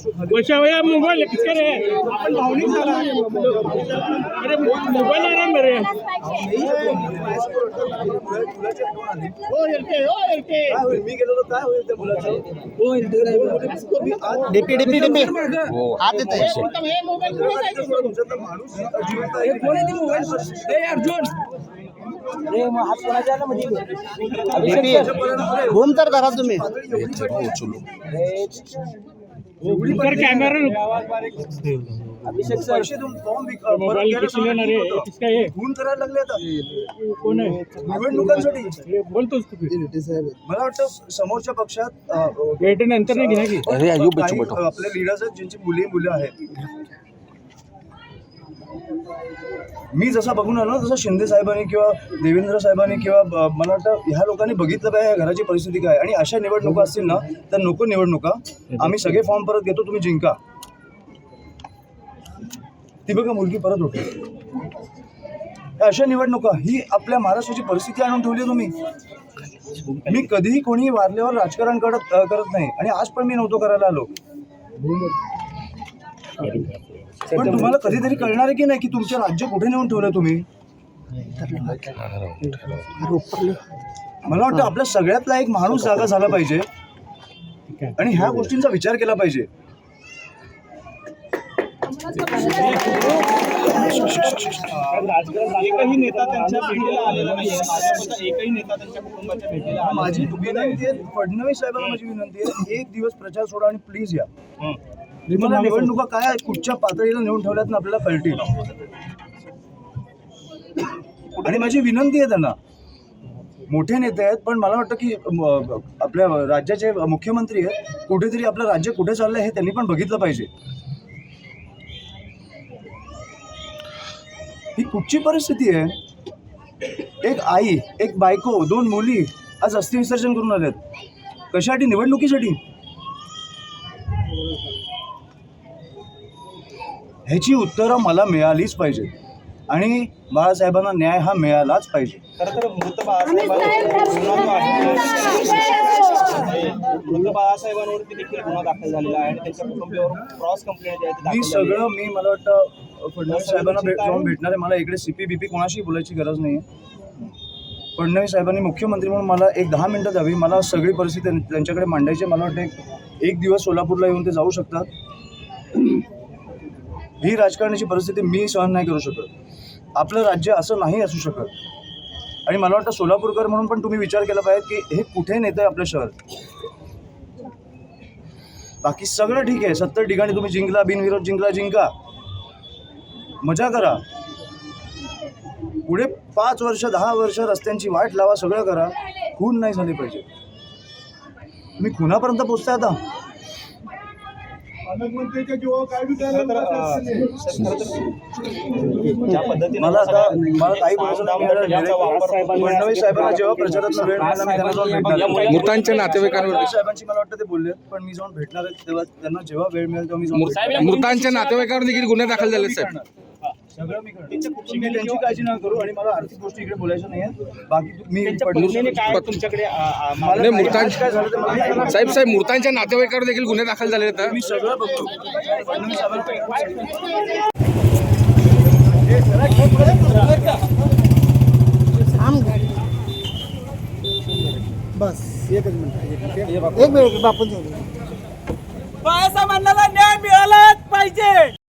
Mobile किसका रे आपण भावनिक झाला अरे मोबाईल आहे मेरे मी गेलो काय होईल त्या मुलाचं डीपी हात येत माणूस घूम तर करा तुम्ही कैमरा अभिषेक पैसे तुम फॉर्म मोबाईल किसले ना रे किसका आहे खून करायला लागले आता कोण आहे निवडणुकांसाठी बोलतोस तू मला वाटतं समोरच्या पक्षात भेटे नंतर नाही घ्या की आपले लीडर्स आहेत ज्यांची मुलं आहेत. मी जसा बघून आलो तसं शिंदे साहेबांनी किंवा देवेंद्र साहेबांनी किंवा मला वाटतं ह्या लोकांनी बघितलं पाहिजे घराची परिस्थिती काय आणि अशा निवडणुका असतील ना तर नको निवडणुका. आम्ही सगळे फॉर्म परत घेतो, तुम्ही जिंका. ती बघा मुलगी परत होते. अशा निवडणुका ही आपल्या महाराष्ट्राची परिस्थिती आणून ठेवली तुम्ही. मी कधीही कोणी वारल्यावर राजकारण करत नाही आणि आज पण मी नव्हतो करायला आलो. पण तुम्हाला कधीतरी कळणार आहे की नाही की तुमचं राज्य कुठे नेऊन ठेवलं तुम्ही. मला वाटतं आपल्या सगळ्यातला एक माणूस जागा झाला पाहिजे आणि ह्या गोष्टींचा विचार केला पाहिजे. एकही नेता त्यांच्या भेटीला आलेला नाही. एकही नेता त्यांच्या कुटुंबाच्या भेटीला. माझी विनंती आहे फडणवीस साहेबांना, माझी विनंती आहे एक दिवस प्रचार सोडा आणि प्लीज या. तुम्हाला निवडणुका काय कुठच्या पातळीला नेऊन ठेवल्यात ना आपल्याला कळतील. आणि माझी विनंती आहे त्यांना, मोठे नेते आहेत पण मला वाटतं की आपल्या राज्याचे मुख्यमंत्री आहेत, कुठेतरी आपलं राज्य कुठे चाललंय हे त्यांनी पण बघितलं पाहिजे. ही कुठची परिस्थिती आहे. एक आई, एक बायको, 2 मुली आज अस्थि विसर्जन करून आलेत. कशासाठी? निवडणुकीसाठी. ह्याची उत्तरं मला मिळालीच पाहिजे आणि बाळासाहेबांना न्याय हा मिळालाच पाहिजे. मृत बाळासाहेबांवरती देखील गुन्हा दाखल झालेला आहे आणि त्यांच्या कुटुंबियावर क्रॉस कंप्लेंट मी मला वाटतं फडणवीस साहेबांना जाऊन भेटणार आहे. मला इकडे CP कोणाशी बोलायची गरज नाही आहे. फडणवीस साहेबांनी मुख्यमंत्री म्हणून मला एक 10 मिनटं द्यावी. मला सगळी परिस्थिती त्यांच्याकडे मांडायची. मला वाटतं एक दिवस सोलापूरला येऊन ते जाऊ शकतात. ही राजकारणाची परिस्थिती मी सहन नाही करू शकत. आपलं राज्य असं नाही असू शकत. आणि मला वाटतं सोलापूरकर म्हणून पण तुम्ही विचार केला पाहिजे की हे कुठे नेतं आहे आपलं शहर. बाकी सगळं ठीक आहे, 70 ठिकाणी तुम्ही जिंकला, बिनविरोध जिंका, मजा करा. पुढे 5 वर्ष 10 वर्ष रस्त्यांची वाट लावा, सगळं करा. खून नाही झाले पाहिजे. तुम्ही खुनापर्यंत पोचताय आता. मला काही फडणवीस साहेबांना जेव्हा प्रचारात वेळ मिळाला मी त्यांना जाऊन भेटणार. मृतांच्या नातेवाईकांवर साहेबांची मला वाटतं ते बोलले पण मी जाऊन भेटणार आहे. तेव्हा त्यांना जेव्हा वेळ मिळेल तेव्हा मी जाऊन मृतांच्या नातेवाईकांवर देखील गुन्हे दाखल झाले साहेब. सगळं मी करतो. त्यांची काळजी नका करू आणि मला आर्थिक गोष्टी इकडे बोलायच्या नाही आहेत. बाकी मी तुमच्याकडे साहेब मृतांच्या नातेवाईकांवर देखील गुन्हे दाखल झाले आहेत. मी सगळं बघतो. बस एकच मिनिट बापून बाळासाहेबांना न्याय मिळालाच पाहिजे.